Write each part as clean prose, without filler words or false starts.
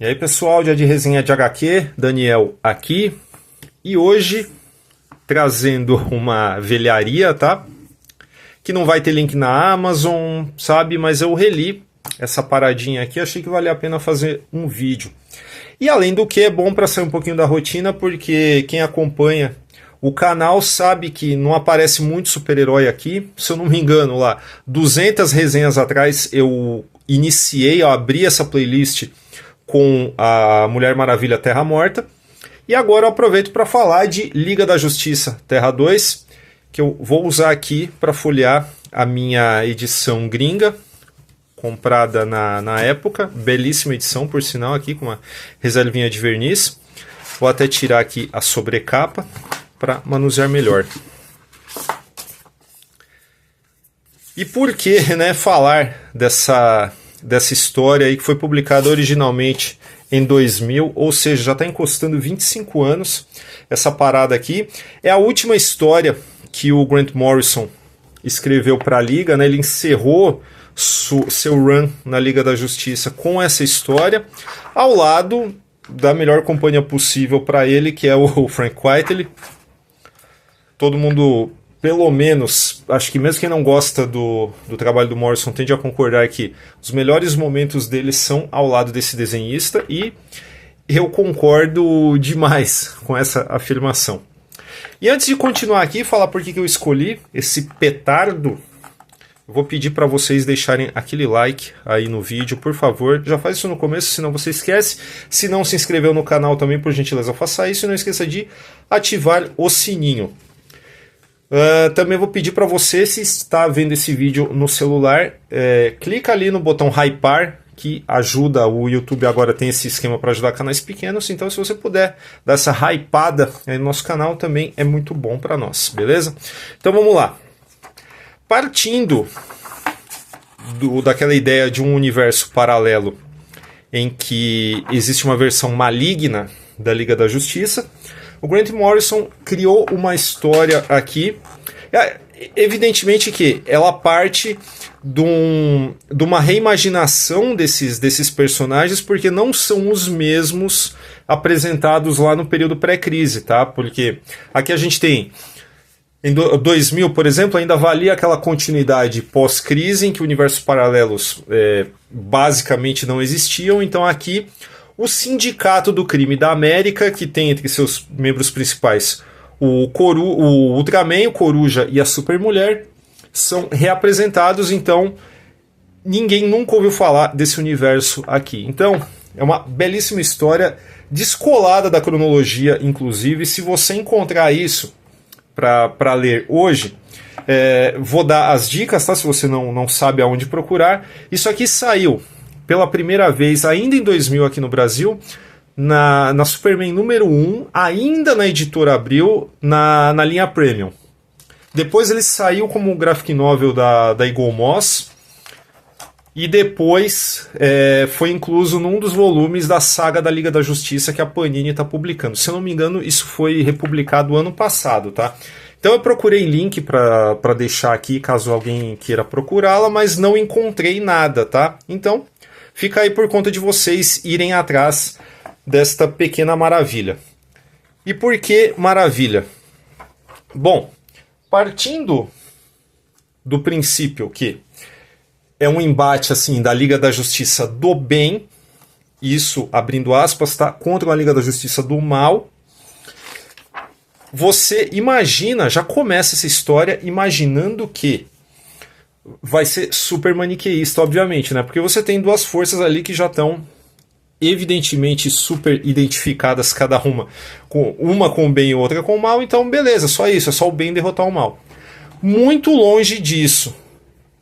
E aí pessoal, dia de resenha de HQ, Daniel aqui. E hoje trazendo uma velharia, tá? Que não vai ter link na Amazon, sabe? Mas eu reli essa paradinha aqui, achei que valia a pena fazer um vídeo. E além do que, é bom para sair um pouquinho da rotina, porque quem acompanha o canal sabe que não aparece muito super-herói aqui. Se eu não me engano, lá 200 resenhas atrás eu iniciei, eu abri essa playlist com a Mulher Maravilha Terra Morta. E agora eu aproveito para falar de Liga da Justiça Terra 2, que eu vou usar aqui para folhear a minha edição gringa, comprada na época. Belíssima edição, por sinal, aqui com uma reservinha de verniz. Vou até tirar aqui a sobrecapa para manusear melhor. E por que, né, falar dessa história aí que foi publicada originalmente em 2000, ou seja, já está encostando 25 anos. Essa parada aqui é a última história que o Grant Morrison escreveu para a Liga, né? Ele encerrou seu run na Liga da Justiça com essa história, ao lado da melhor companhia possível para ele, que é o Frank Quitely. Todo mundo, pelo menos, acho que mesmo quem não gosta do trabalho do Morrison tende a concordar que os melhores momentos dele são ao lado desse desenhista, e eu concordo demais com essa afirmação. E antes de continuar aqui, falar por que eu escolhi esse petardo, eu vou pedir para vocês deixarem aquele like aí no vídeo, por favor. Já faz isso no começo, senão você esquece. Se não se inscreveu no canal também, por gentileza, faça isso. E não esqueça de ativar o sininho. Também vou pedir para você, se está vendo esse vídeo no celular, clica ali no botão hypar, que ajuda. O YouTube agora tem esse esquema para ajudar canais pequenos, então se você puder dar essa hypada aí no nosso canal também é muito bom para nós, beleza? Então vamos lá. Partindo daquela ideia de um universo paralelo em que existe uma versão maligna da Liga da Justiça, o Grant Morrison criou uma história aqui. Evidentemente que ela parte de uma reimaginação desses personagens, porque não são os mesmos apresentados lá no período pré-crise, tá? Porque aqui a gente tem, em 2000, por exemplo, ainda valia aquela continuidade pós-crise, em que universos paralelos basicamente não existiam. Então aqui o Sindicato do Crime da América, que tem entre seus membros principais o Ultraman, o Coruja e a Supermulher, são reapresentados. Então ninguém nunca ouviu falar desse universo aqui. Então é uma belíssima história, descolada da cronologia, inclusive. Se você encontrar isso para ler hoje, vou dar as dicas, tá? Se você não sabe aonde procurar. Isso aqui saiu pela primeira vez ainda em 2000 aqui no Brasil, na Superman número 1, ainda na editora Abril, na linha Premium. Depois ele saiu como graphic novel da Eagle Moss, e depois foi incluso num dos volumes da saga da Liga da Justiça que a Panini está publicando. Se eu não me engano, isso foi republicado ano passado, tá? Então eu procurei link para deixar aqui, caso alguém queira procurá-la, mas não encontrei nada, tá? Então fica aí por conta de vocês irem atrás desta pequena maravilha. E por que maravilha? Bom, partindo do princípio que é um embate assim da Liga da Justiça do bem, isso abrindo aspas, tá, contra a Liga da Justiça do mal. Você imagina, já começa essa história imaginando que vai ser super maniqueísta, obviamente, né? Porque você tem duas forças ali que já estão evidentemente super identificadas, cada uma com o bem e outra com o mal. Então beleza, só isso, é só o bem derrotar o mal. Muito longe disso.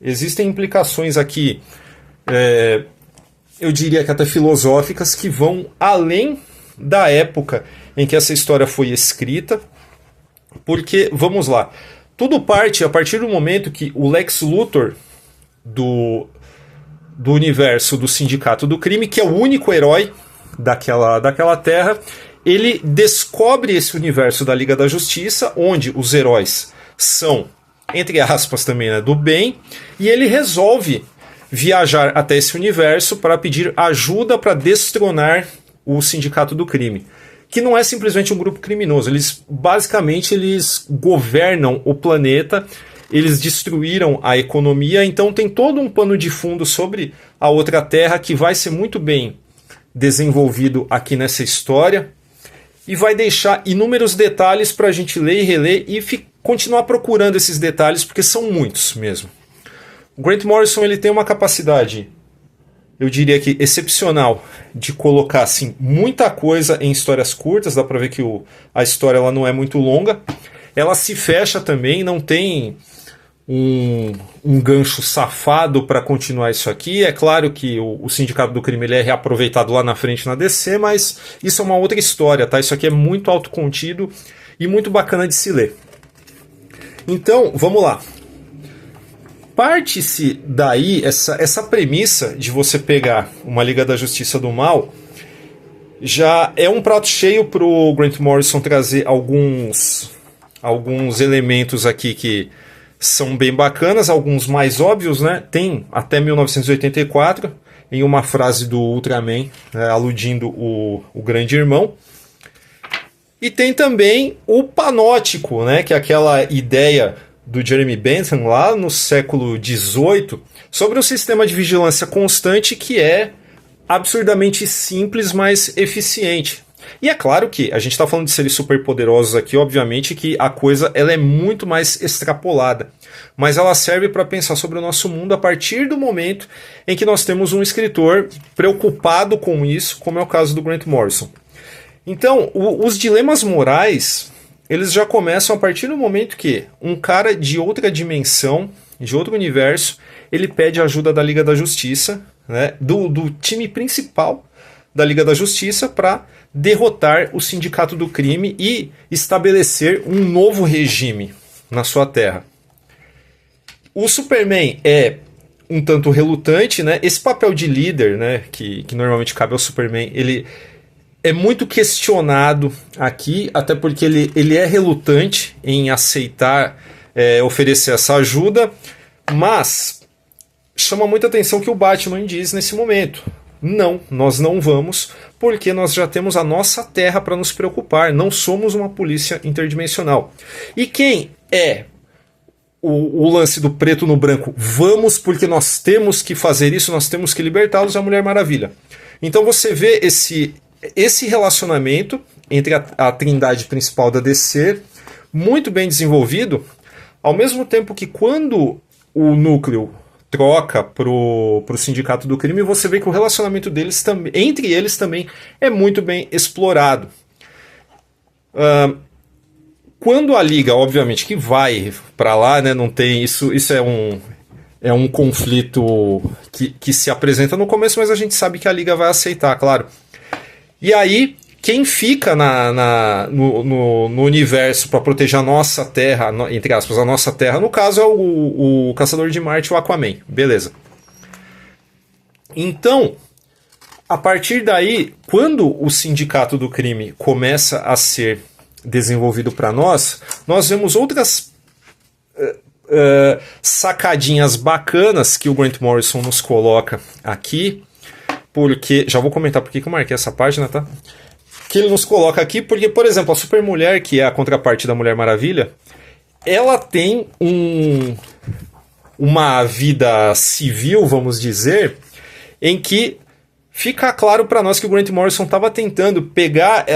Existem implicações aqui, eu diria que até filosóficas, que vão além da época em que essa história foi escrita. Porque, vamos lá, tudo parte a partir do momento que o Lex Luthor do universo do Sindicato do Crime, que é o único herói daquela terra, ele descobre esse universo da Liga da Justiça, onde os heróis são, entre aspas também, né, do bem, e ele resolve viajar até esse universo para pedir ajuda para destronar o Sindicato do Crime, que não é simplesmente um grupo criminoso. Eles basicamente governam o planeta, eles destruíram a economia, então tem todo um pano de fundo sobre a outra Terra que vai ser muito bem desenvolvido aqui nessa história e vai deixar inúmeros detalhes para a gente ler e reler e continuar procurando esses detalhes, porque são muitos mesmo. O Grant Morrison ele tem uma capacidade, eu diria que excepcional, de colocar assim, muita coisa em histórias curtas. Dá para ver que a história ela não é muito longa. Ela se fecha também, não tem um gancho safado para continuar isso aqui. É claro que o Sindicato do Crime ele é reaproveitado lá na frente na DC, mas isso é uma outra história, tá? Isso aqui é muito autocontido e muito bacana de se ler. Então, vamos lá. Parte-se daí, essa premissa de você pegar uma Liga da Justiça do Mal, já é um prato cheio para o Grant Morrison trazer alguns elementos aqui que são bem bacanas, alguns mais óbvios, né? Tem até 1984, em uma frase do Ultraman, né, aludindo o Grande Irmão. E tem também o panótico, né, que é aquela ideia do Jeremy Bentham lá no século XVIII sobre um sistema de vigilância constante que é absurdamente simples, mas eficiente. E é claro que a gente está falando de seres superpoderosos aqui, obviamente que a coisa ela é muito mais extrapolada, mas ela serve para pensar sobre o nosso mundo a partir do momento em que nós temos um escritor preocupado com isso, como é o caso do Grant Morrison. Então, os dilemas morais eles já começam a partir do momento que um cara de outra dimensão, de outro universo, ele pede ajuda da Liga da Justiça, né, do time principal da Liga da Justiça para derrotar o Sindicato do Crime e estabelecer um novo regime na sua terra. O Superman é um tanto relutante, né? Esse papel de líder, né, que normalmente cabe ao Superman, ele é muito questionado aqui, até porque ele é relutante em aceitar oferecer essa ajuda, mas chama muita atenção que o Batman diz nesse momento: não, nós não vamos, porque nós já temos a nossa terra para nos preocupar, não somos uma polícia interdimensional. E quem é o lance do preto no branco? Vamos porque nós temos que fazer isso, nós temos que libertá-los, é a Mulher Maravilha. Então você vê esse relacionamento entre a trindade principal da DC muito bem desenvolvido, ao mesmo tempo que quando o núcleo troca pro Sindicato do Crime, você vê que o relacionamento deles entre eles também é muito bem explorado. Quando a Liga, obviamente, que vai para lá, né, não tem isso é um conflito que se apresenta no começo, mas a gente sabe que a Liga vai aceitar, claro. E aí, quem fica no universo para proteger a nossa terra, entre aspas, a nossa terra, no caso é o Caçador de Marte, o Aquaman. Beleza. Então, a partir daí, quando o Sindicato do Crime começa a ser desenvolvido para nós vemos outras sacadinhas bacanas que o Grant Morrison nos coloca aqui, porque, já vou comentar porque que eu marquei essa página, tá? Que ele nos coloca aqui, porque, por exemplo, a Supermulher, que é a contraparte da Mulher Maravilha, ela tem uma vida civil, vamos dizer, em que fica claro para nós que o Grant Morrison estava tentando pegar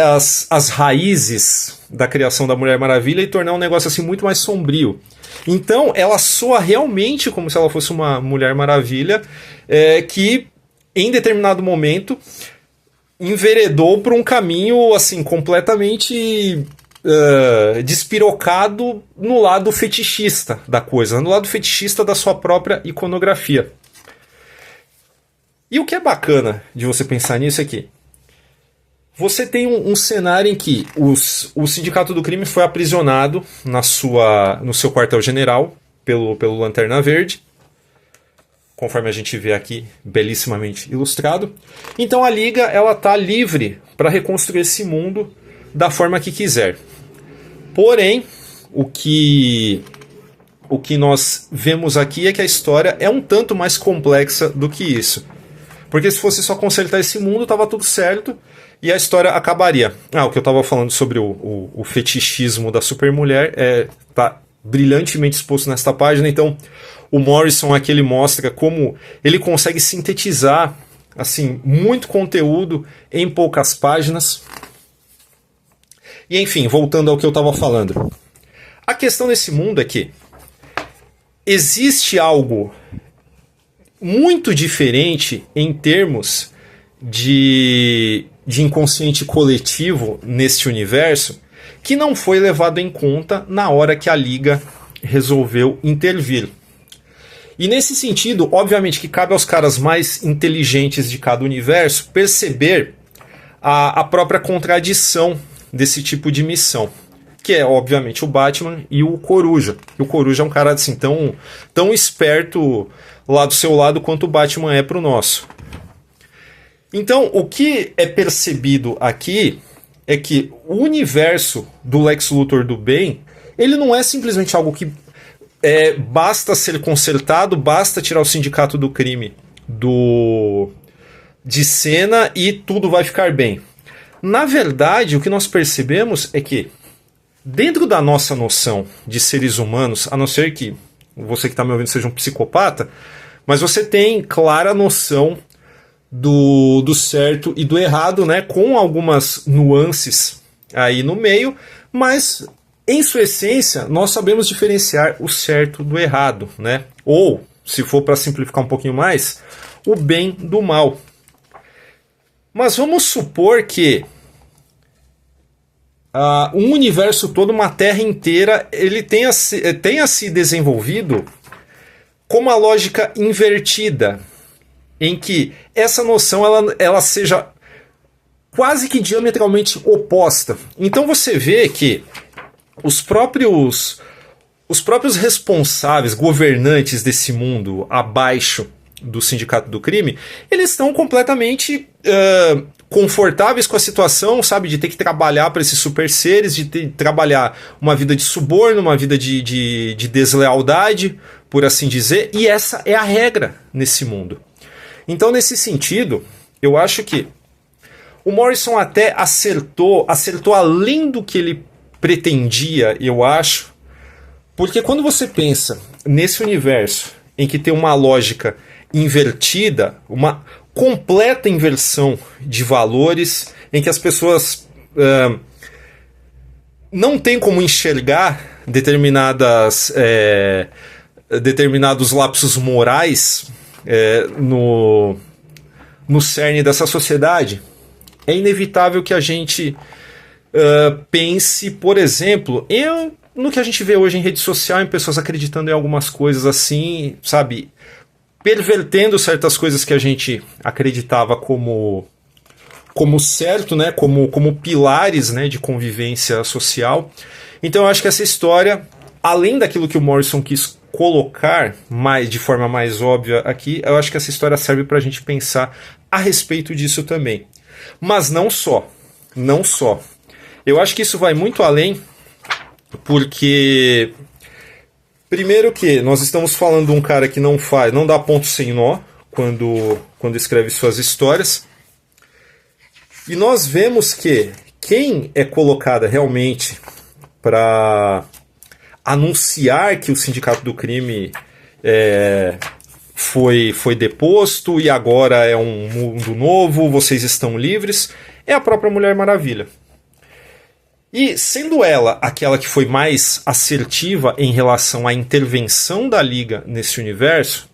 as raízes da criação da Mulher Maravilha e tornar um negócio assim muito mais sombrio. Então, ela soa realmente como se ela fosse uma Mulher Maravilha que, em determinado momento, enveredou por um caminho assim completamente despirocado no lado fetichista da coisa, no lado fetichista da sua própria iconografia. E o que é bacana de você pensar nisso é que você tem um cenário em que o Sindicato do Crime foi aprisionado no seu quartel-general pelo Lanterna Verde, conforme a gente vê aqui, belissimamente ilustrado. Então a Liga está livre para reconstruir esse mundo da forma que quiser. Porém, o que o que nós vemos aqui é que a história é um tanto mais complexa do que isso. Porque se fosse só consertar esse mundo, tava tudo certo e a história acabaria. O que eu tava falando sobre o fetichismo da supermulher tá brilhantemente exposto nesta página. Então, o Morrison aqui ele mostra como ele consegue sintetizar assim, muito conteúdo em poucas páginas. E enfim, voltando ao que eu estava falando. A questão desse mundo é que existe algo muito diferente em termos de inconsciente coletivo neste universo que não foi levado em conta na hora que a Liga resolveu intervir. E nesse sentido, obviamente que cabe aos caras mais inteligentes de cada universo perceber a própria contradição desse tipo de missão, que é obviamente o Batman e o Coruja. E o Coruja é um cara assim tão esperto lá do seu lado quanto o Batman é pro nosso. Então, o que é percebido aqui é que o universo do Lex Luthor do bem, ele não é simplesmente algo que basta ser consertado, basta tirar o sindicato do crime de cena e tudo vai ficar bem. Na verdade, o que nós percebemos é que dentro da nossa noção de seres humanos, a não ser que você que está me ouvindo seja um psicopata, mas você tem clara noção do certo e do errado, né, com algumas nuances aí no meio, mas em sua essência nós sabemos diferenciar o certo do errado, né? Ou, se for para simplificar um pouquinho mais, o bem do mal. Mas vamos supor que um universo todo, uma Terra inteira, ele tenha se desenvolvido com uma lógica invertida, em que essa noção ela seja quase que diametralmente oposta. Então você vê que os próprios responsáveis, governantes desse mundo abaixo do sindicato do crime, eles estão completamente confortáveis com a situação, sabe, de ter que trabalhar para esses super seres, de ter que trabalhar uma vida de suborno, uma vida de deslealdade, por assim dizer, e essa é a regra nesse mundo. Então, nesse sentido, eu acho que o Morrison até acertou além do que ele pretendia, eu acho, porque quando você pensa nesse universo em que tem uma lógica invertida, uma completa inversão de valores, em que as pessoas não têm como enxergar determinados lapsos morais no cerne dessa sociedade, é inevitável que a gente pense, por exemplo, no que a gente vê hoje em rede social, em pessoas acreditando em algumas coisas assim, sabe, pervertendo certas coisas que a gente acreditava como certo, né, como pilares, né, de convivência social. Então eu acho que essa história, além daquilo que o Morrison quis colocar de forma mais óbvia aqui, eu acho que essa história serve para a gente pensar a respeito disso também. Mas não só. Eu acho que isso vai muito além, porque primeiro que nós estamos falando de um cara que não dá ponto sem nó quando escreve suas histórias. E nós vemos que quem é colocada realmente para anunciar que o sindicato do crime foi deposto e agora é um mundo novo, vocês estão livres, é a própria Mulher Maravilha. E sendo ela aquela que foi mais assertiva em relação à intervenção da Liga nesse universo,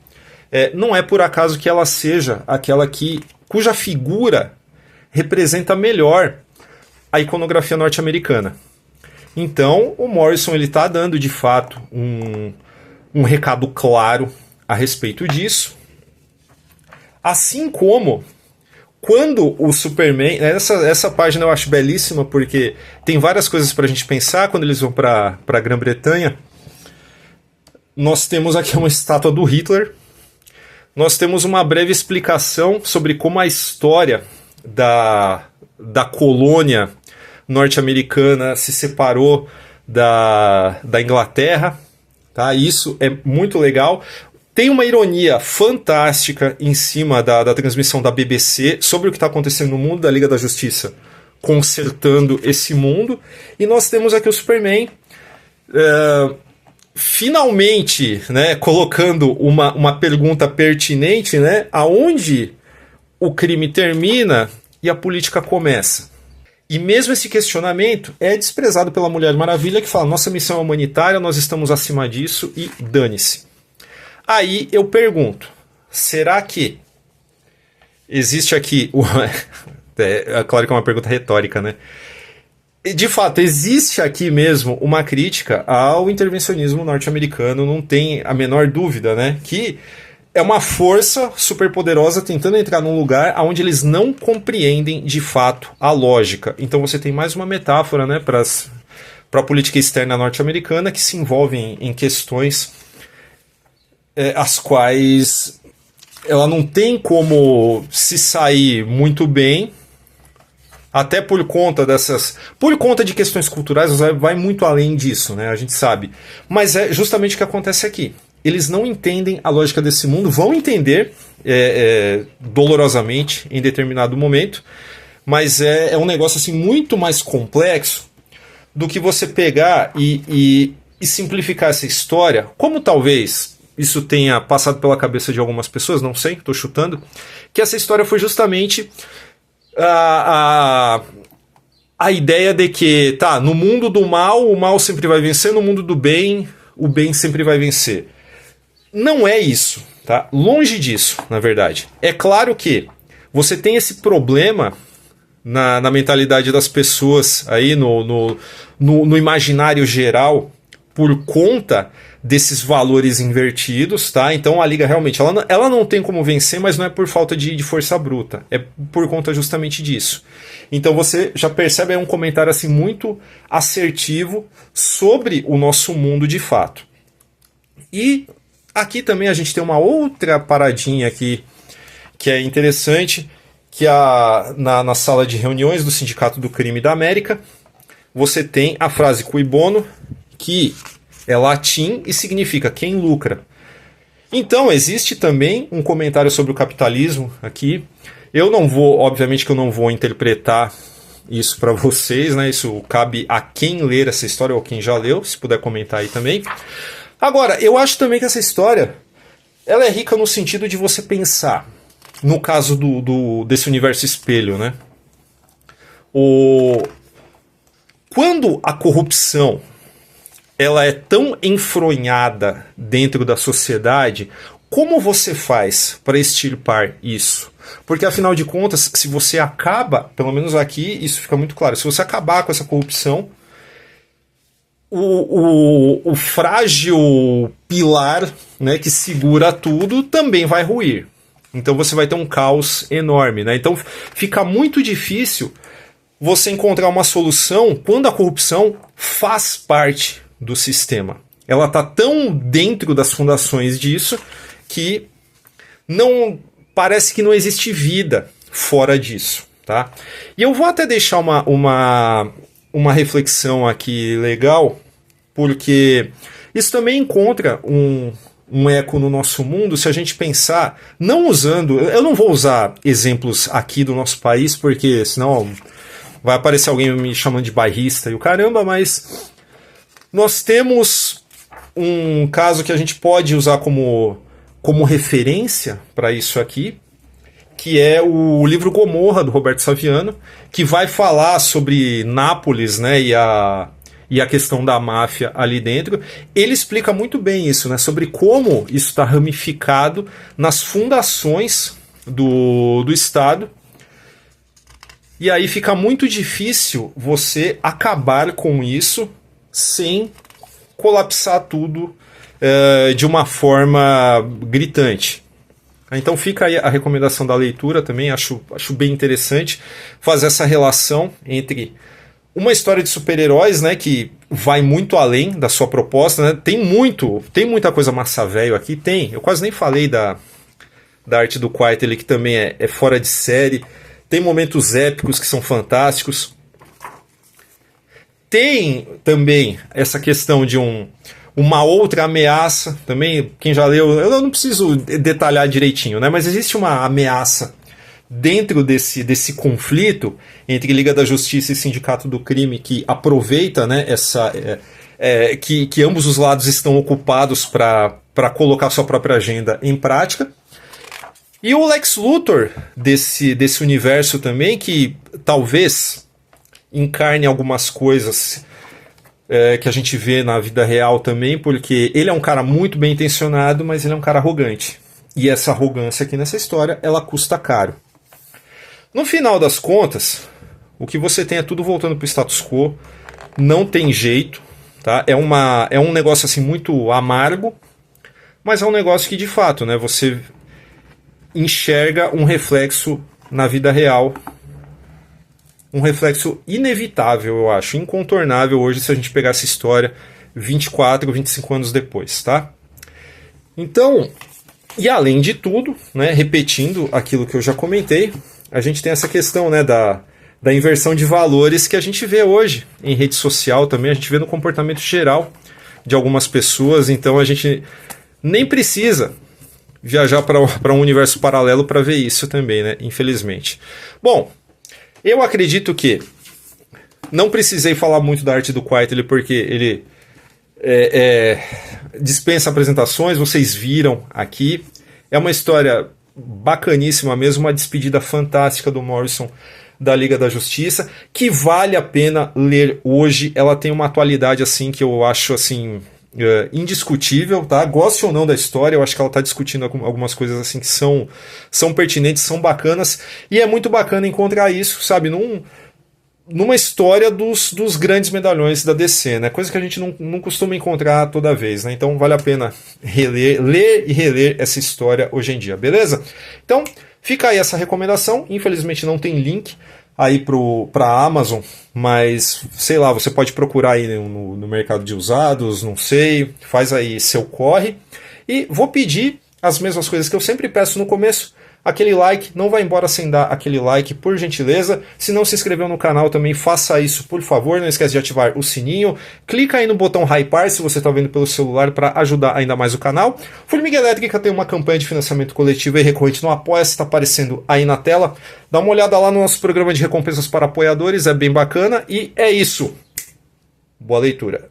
não é por acaso que ela seja aquela cuja figura representa melhor a iconografia norte-americana. Então o Morrison está dando de fato um recado claro a respeito disso, assim como quando o Superman... Essa página eu acho belíssima, porque tem várias coisas para a gente pensar quando eles vão para a Grã-Bretanha. Nós temos aqui uma estátua do Hitler. Nós temos uma breve explicação sobre como a história da colônia norte-americana se separou da Inglaterra. tá? Isso é muito legal. Tem uma ironia fantástica em cima da transmissão da BBC sobre o que está acontecendo no mundo da Liga da Justiça, consertando esse mundo. E nós temos aqui o Superman finalmente, né, colocando uma pergunta pertinente, né, aonde o crime termina e a política começa. E mesmo esse questionamento é desprezado pela Mulher Maravilha, que fala, nossa missão é humanitária, nós estamos acima disso e dane-se. Aí eu pergunto, será que existe aqui... É claro que é uma pergunta retórica, né? De fato, existe aqui mesmo uma crítica ao intervencionismo norte-americano, não tem a menor dúvida, né? Que é uma força superpoderosa tentando entrar num lugar onde eles não compreendem de fato a lógica. Então você tem mais uma metáfora, né, para a política externa norte-americana que se envolve em questões as quais ela não tem como se sair muito bem, até por conta de questões culturais, vai muito além disso, né? A gente sabe. Mas é justamente o que acontece aqui. Eles não entendem a lógica desse mundo, vão entender dolorosamente em determinado momento, mas é um negócio assim muito mais complexo do que você pegar e simplificar essa história, como talvez isso tenha passado pela cabeça de algumas pessoas, não sei, estou chutando, que essa história foi justamente a ideia de que, tá, no mundo do mal, o mal sempre vai vencer, no mundo do bem, o bem sempre vai vencer. Não é isso, tá? Longe disso, na verdade. É claro que você tem esse problema na mentalidade das pessoas, aí no imaginário geral, por conta desses valores invertidos, tá? Então a Liga realmente ela não tem como vencer, mas não é por falta de força bruta, é por conta justamente disso. Então você já percebe aí um comentário assim muito assertivo sobre o nosso mundo de fato. E aqui também a gente tem uma outra paradinha aqui que é interessante, que na sala de reuniões do Sindicato do Crime da América, você tem a frase cui bono, que é latim e significa quem lucra. Então, existe também um comentário sobre o capitalismo aqui. Eu não vou, obviamente que eu não vou interpretar isso para vocês, né? Isso cabe a quem ler essa história ou quem já leu, se puder comentar aí também. Agora, eu acho também que essa história ela é rica no sentido de você pensar, no caso desse universo espelho, né? Quando a corrupção ela é tão enfronhada dentro da sociedade, como você faz para extirpar isso? Porque, afinal de contas, se você acaba, pelo menos aqui isso fica muito claro, se você acabar com essa corrupção, o frágil pilar, né, que segura tudo também vai ruir. Então você vai ter um caos enorme, né? Então fica muito difícil você encontrar uma solução quando a corrupção faz parte do sistema. Ela está tão dentro das fundações disso que não parece que não existe vida fora disso, tá? E eu vou até deixar uma reflexão aqui legal, porque isso também encontra um eco no nosso mundo se a gente pensar, eu não vou usar exemplos aqui do nosso país, porque senão vai aparecer alguém me chamando de bairrista e o caramba, mas nós temos um caso que a gente pode usar como referência para isso aqui, que é o livro Gomorra, do Roberto Saviano, que vai falar sobre Nápoles, né, e a questão da máfia ali dentro. Ele explica muito bem isso, né, sobre como isso está ramificado nas fundações do Estado. E aí fica muito difícil você acabar com isso sem colapsar tudo de uma forma gritante. Então fica aí a recomendação da leitura também, acho bem interessante fazer essa relação entre uma história de super-heróis, né, que vai muito além da sua proposta, né? Tem muita coisa massa velho aqui, tem. Eu quase nem falei da arte do Quaitly, que também é fora de série. Tem momentos épicos que são fantásticos. Tem também essa questão de um Uma outra ameaça também, quem já leu, eu não preciso detalhar direitinho, né? Mas existe uma ameaça dentro desse conflito entre Liga da Justiça e Sindicato do Crime, que aproveita, né, que ambos os lados estão ocupados para colocar sua própria agenda em prática. E o Lex Luthor desse universo também, que talvez encarne algumas coisas que a gente vê na vida real também, porque ele é um cara muito bem intencionado, mas ele é um cara arrogante. E essa arrogância aqui nessa história, ela custa caro. No final das contas, o que você tem é tudo voltando para o status quo, não tem jeito, tá? É um negócio assim muito amargo, mas é um negócio que de fato, né, você enxerga um reflexo na vida real, um reflexo inevitável, eu acho, incontornável hoje se a gente pegar essa história 24, 25 anos depois, tá? Então, e além de tudo, né, repetindo aquilo que eu já comentei, a gente tem essa questão, né, da inversão de valores que a gente vê hoje em rede social também, a gente vê no comportamento geral de algumas pessoas, então a gente nem precisa viajar para um universo paralelo para ver isso também, né, infelizmente. Bom, eu acredito que não precisei falar muito da arte do Quitely porque ele dispensa apresentações, vocês viram aqui. É uma história bacaníssima mesmo, uma despedida fantástica do Morrison da Liga da Justiça, que vale a pena ler hoje. Ela tem uma atualidade assim que eu acho assim indiscutível, tá? Goste ou não da história, eu acho que ela está discutindo algumas coisas assim que são pertinentes, são bacanas, e é muito bacana encontrar isso, sabe, numa história dos grandes medalhões da DC, né? Coisa que a gente não costuma encontrar toda vez, né? Então vale a pena ler e reler essa história hoje em dia, beleza? Então fica aí essa recomendação. Infelizmente não tem link aí para a Amazon, mas sei lá, você pode procurar aí no mercado de usados, não sei, faz aí seu corre. E vou pedir as mesmas coisas que eu sempre peço no começo. Aquele like, não vai embora sem dar aquele like, por gentileza. Se não se inscreveu no canal também, faça isso, por favor. Não esquece de ativar o sininho. Clica aí no botão hypar se você está vendo pelo celular para ajudar ainda mais o canal. Formiga Elétrica tem uma campanha de financiamento coletivo e recorrente no Apoia-se, está aparecendo aí na tela. Dá uma olhada lá no nosso programa de recompensas para apoiadores, é bem bacana. E é isso. Boa leitura.